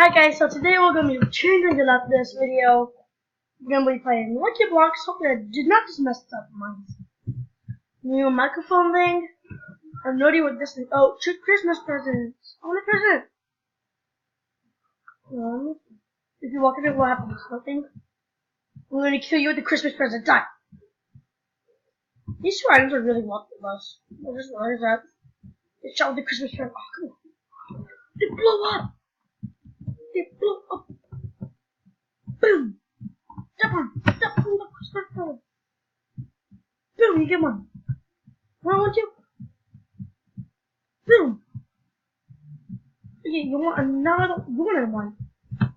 Hi guys, so today we're going to be changing it up this video. We're going to be playing Lucky Blocks. Hopefully I did not just mess up mine. New microphone thing. I have no idea what this is. Oh, Christmas presents. I want a present. If you walk in it, what happens? Nothing. I'm going to kill you with the Christmas present. Die. These two items are really welcome to us. I just realized that. It's shot with the Christmas present. Oh, come on. They blow up. They blow up. Boom. Step on the Christmas present. Boom, you get one. I want you. Boom. Okay, you want another? You want one?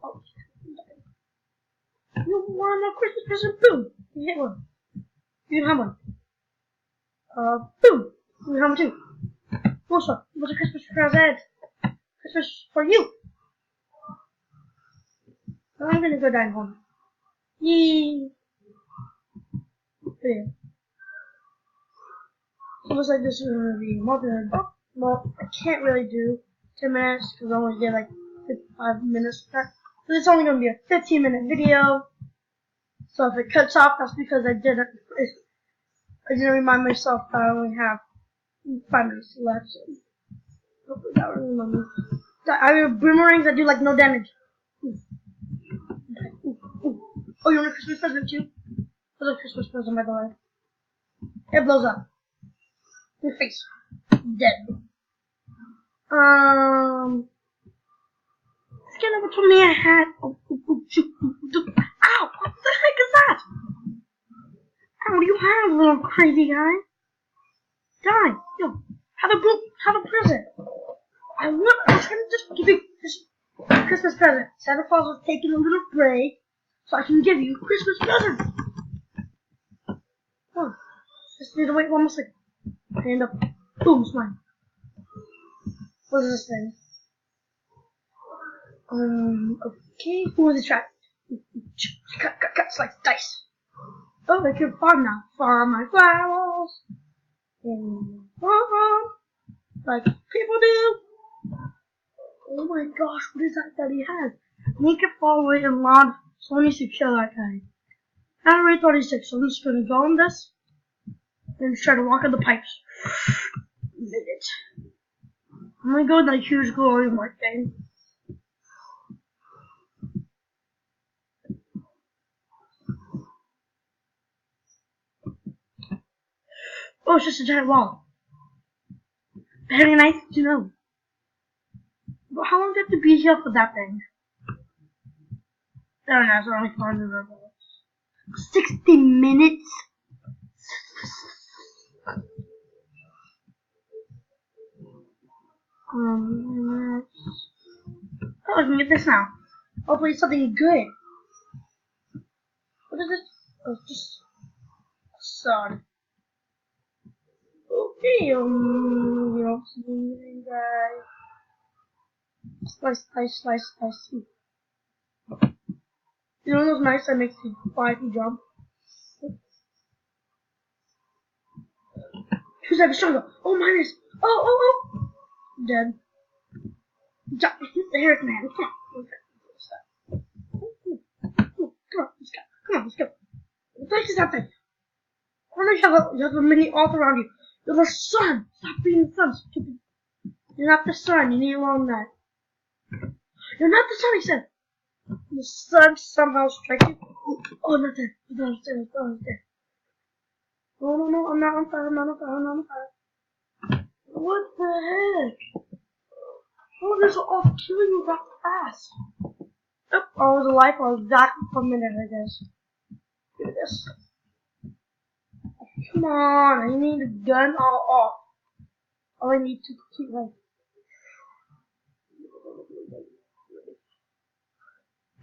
Oh, you want a Christmas present? Boom. You get one. You have one. Boom. You have one too. What's up? What's a Christmas present? Christmas for you. I'm gonna go down home. Yee. There. So looks like this is gonna be more than a book. Well, I can't really do 10 minutes because I only did like 5 minutes. So it's only gonna be a 15-minute video. So if it cuts off, that's because I didn't remind myself that I only have 5 minutes left. So hopefully that will remember me. I have boomerangs that do like no damage. Oh, you want a Christmas present too? There's a Christmas present by the way. It blows up. Your face. Dead. This guy never told me I had. Ow! What the heck is that? Ow, what do you have, little crazy guy? Die! Yo, have a present. I was gonna just give you this Christmas present. Santa Claus was taking a little break, so I can give you a Christmas present. Oh, just need to wait 1 more second. Hand up. Boom, it's mine. What is this thing? Okay, who was the track? Cut, slice, dice. Oh, I can farm now. Farm my flowers. Like people do. Oh my gosh, what is that he has? Make it fall away and loud. So I need to kill that guy. I already 36, so I'm just gonna go on this and try to walk on the pipes. Minute. I'm gonna go with that huge glory mark thing. Oh, it's just a giant wall. Very nice to know. But how long do I have to be here for that thing? I don't know, it's only 400 levels. 60 minutes? Oh, I can get this now. Hopefully it's something good. What is this? Oh, it's just sod. Okay, you know, something guy. Slice. You know those knives that makes you fly if you jump? 2 seconds stronger. Oh, minus. Oh. Dead. Jump. The Eric man. Come on, let's go. What the heck is that thing? Why do you have a mini alt around you? You're the sun. Stop being the sun, stupid. You're not the sun. You need a long night. You're not the sun, he said. The sun somehow strikes you. Oh, not there. I thought I was there. Oh, no, I'm not on fire. What the heck? Oh, this will all kill you that fast. Oh, I was alive for exactly 1 minute, I guess. Do this. Come on, I need a gun all off. All I need to complete life.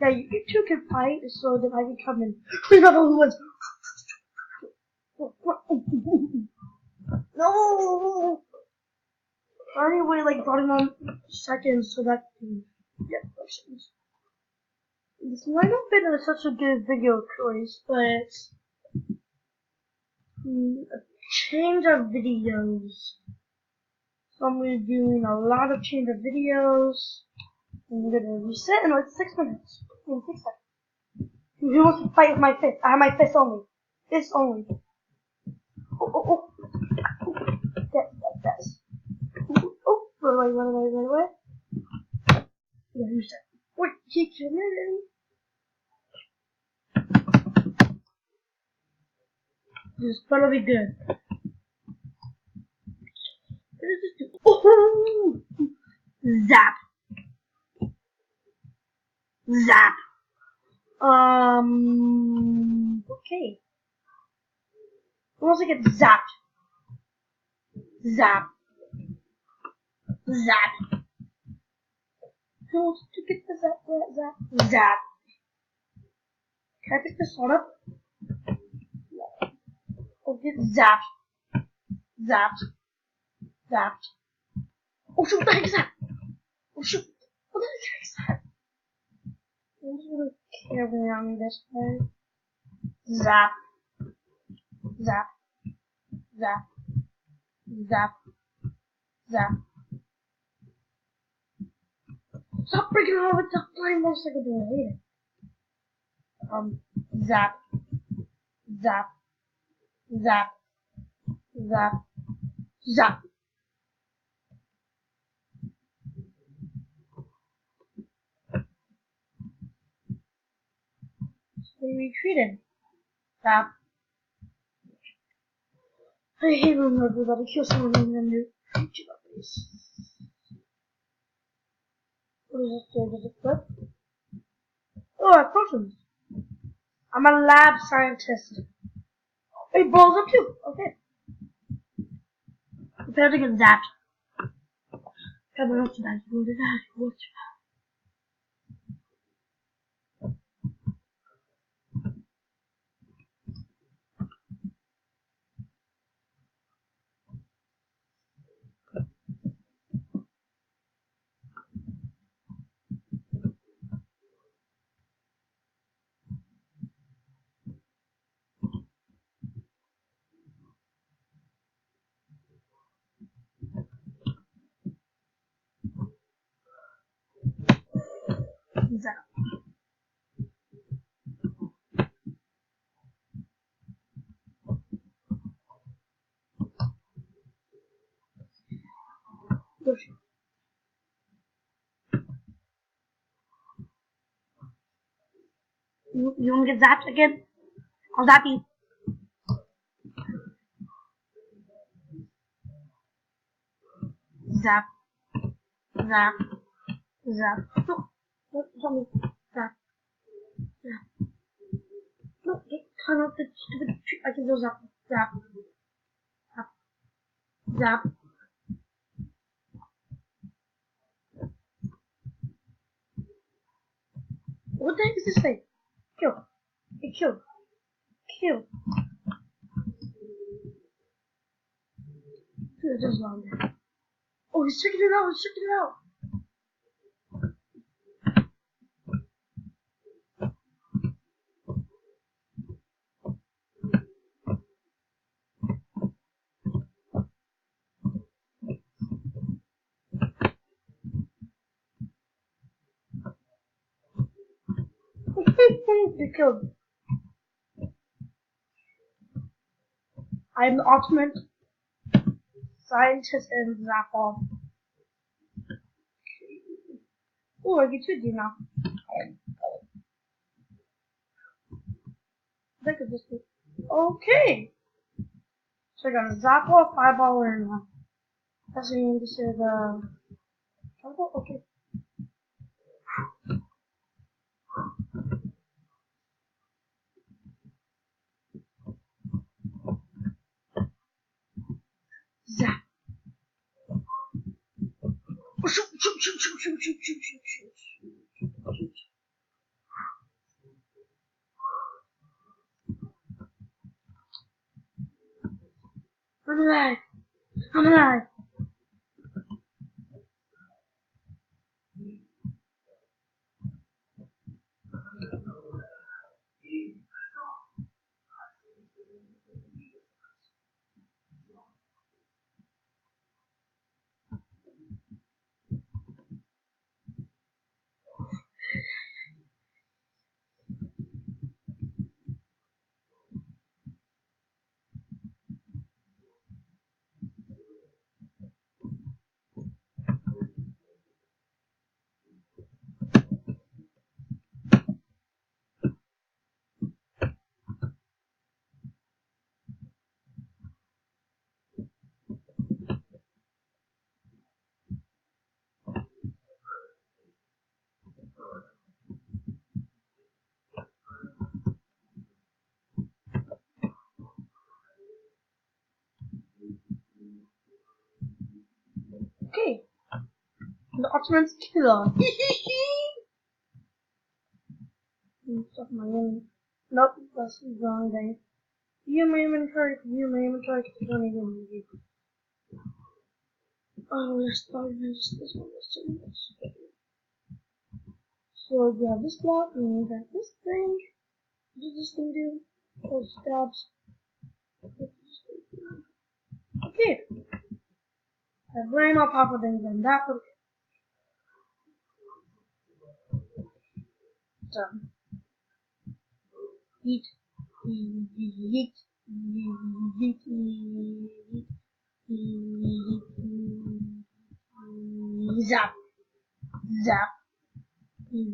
Yeah, you two can fight so that I can come in. Who wins? No! I only wait like 41 seconds so that I can get questions. This might not have been such a good video choice, but a change of videos. So I'm going to be doing a lot of change of videos. I'm gonna reset in like 6 minutes. In 6 seconds. Who wants to fight with my fist? I have my fist only. Fist only. Oh. That's. Oh, run away. Yeah, reset. Wait, he killed me. This better be good. What does this do? Oh! Zap. Zap. Okay. Who wants to get zapped? Zap. Zap. Who wants to get the zap? Zap. Can I pick this one up? Oh, get zapped. Zapped. Zapped. Oh shoot, what the heck is that? Oh shoot. What the heck is that? I'm just gonna carry on this way. Zap. Zap. Zap. Zap. Zap. Stop breaking out with the flying motorcycle doing. I hate it. Zap. Zap. Zap. Zap. Zap. They retreated. Zap. I hate when we gotta kill someone and then they retreat up this. What does it do? Does it flip? Oh, I potions. I'm a lab scientist. It blows up too. Okay. Prepare to get zapped. Prepare not to die. Go to that. Watch. Zap. Go. You wanna get zapped again? I'll zap you. Zap. Zap. Zap. No. No, zombie. Zap. Zap. No, get cut off the stupid tree. I can go zap. Zap. Zap. Zap. What the heck is this thing? Kill. It killed. Kill. Dude, it does longer. Oh, he's checking it out. He's checking it out. He killed. I am the ultimate scientist in Zappa. Oh, I get 2D now. Look at this thing. Okay. So I got a Zappa, Fireball, and that's what you need to say the. Okay. Zap. Oh, shoot. I'm alive. I'm alive. Okay. The Ottoman's killer. Stuff my name. Nope, that's the wrong day. View my inventory, movie. Oh, let's start this one. So we have this block, and we have this thing. What does this thing do? Oh, stabs. Okay. I have way more powerful things than that, but so, yeet, yeet, yeet, yeet, yeet, yeet, zap, zap,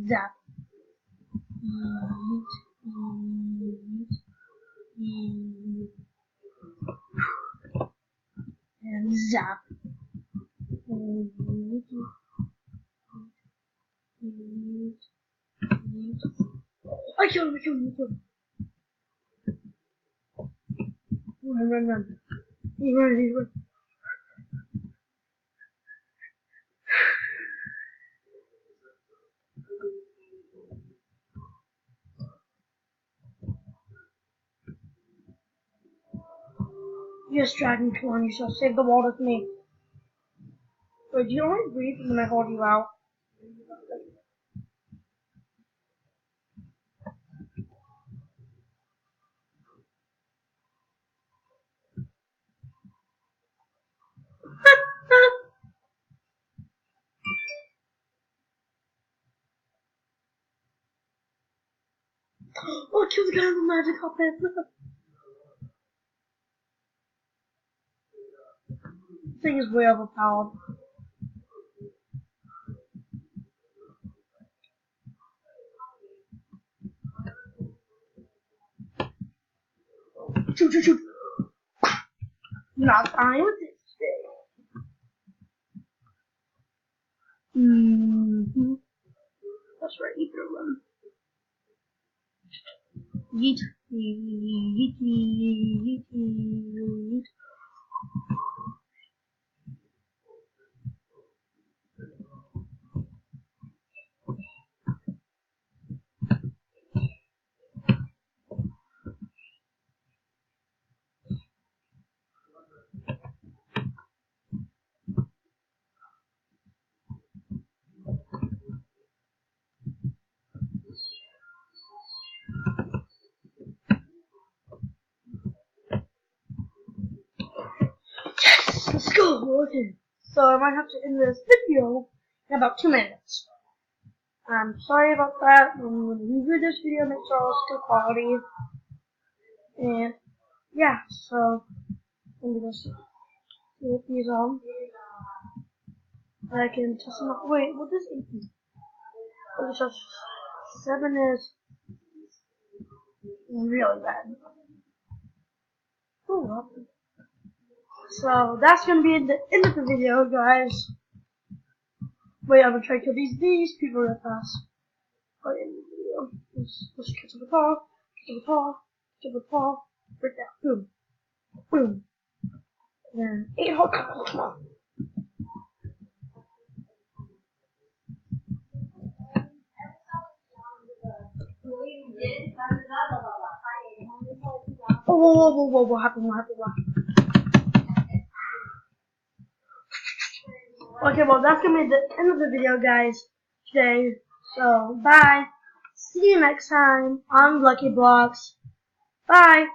zap, yeet, yeet, yeet, and zap, yeet, yeet, yeet. I killed him. Run. He's running. Yes, Dragon, come on, you shall save the world with me. Wait, do you only breathe when I hold you out? Oh, kill the guy with the magic puppet. This thing is way overpowered. Shoot. Not fine with this thing. That's right, you can run. Yeet. Yes, let's go. Okay. So I might have to end this video in about 2 minutes. I'm sorry about that. I'm going to review this video, make sure it's good quality. And yeah, so I'm going to put these on. I can test them out. Wait, what is 18? Okay, so 7 is really bad. Oh, so that's gonna be the end of the video, guys. Wait, I'm gonna try to kill these people real fast. By the end of the video. Let's catch up the paw, break that, boom. And 8 hot couples, come on. Whoa, what happened? Okay, well, that's gonna be the end of the video, guys, today. So, bye. See you next time on Lucky Blocks. Bye.